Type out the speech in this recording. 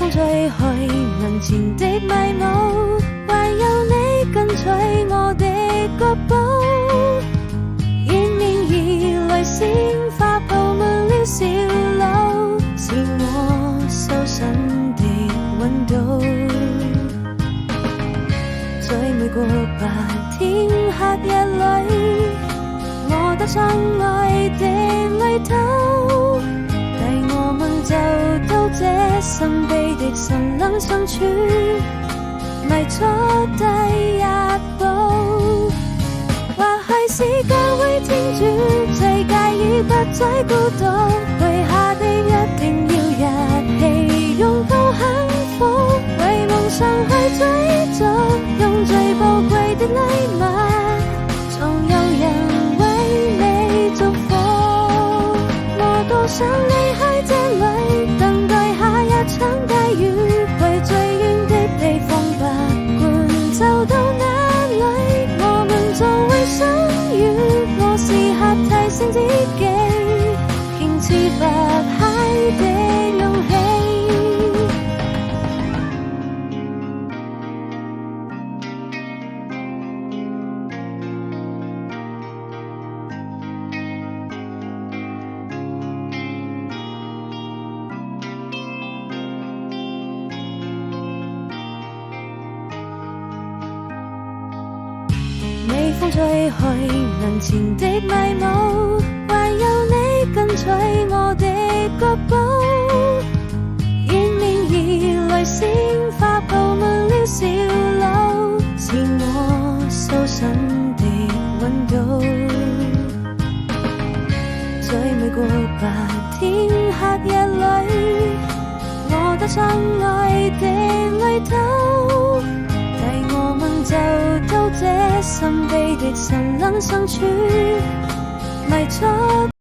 風吹去眼前的迷霧，唯有你跟隨我的腳步，迎面而來鮮花佈滿了小路，是我修身的溫度。在每個白天黑夜裏，我踏上愛的旅途，帶我們走到這神秘的神能相處，邁出第一步。或許是教會天主最介意不再孤獨，許下的一定要一起擁抱幸福，為夢想去追逐，用最寶貴的禮物，總有人為你祝福。我多想離開這裡，等待下一場大雨，為最遠的地方不管走到哪裡，我們總會相遇。我時刻提醒自己，堅持不懈的勇氣。微風吹去眼前的迷霧，唯有你跟隨我的腳步，迎面而來鮮花佈滿了小路，是我修身的溫度。在每個白天黑夜裏，我踏上愛的旅途，帶我們走到這神秘的神能相處，邁出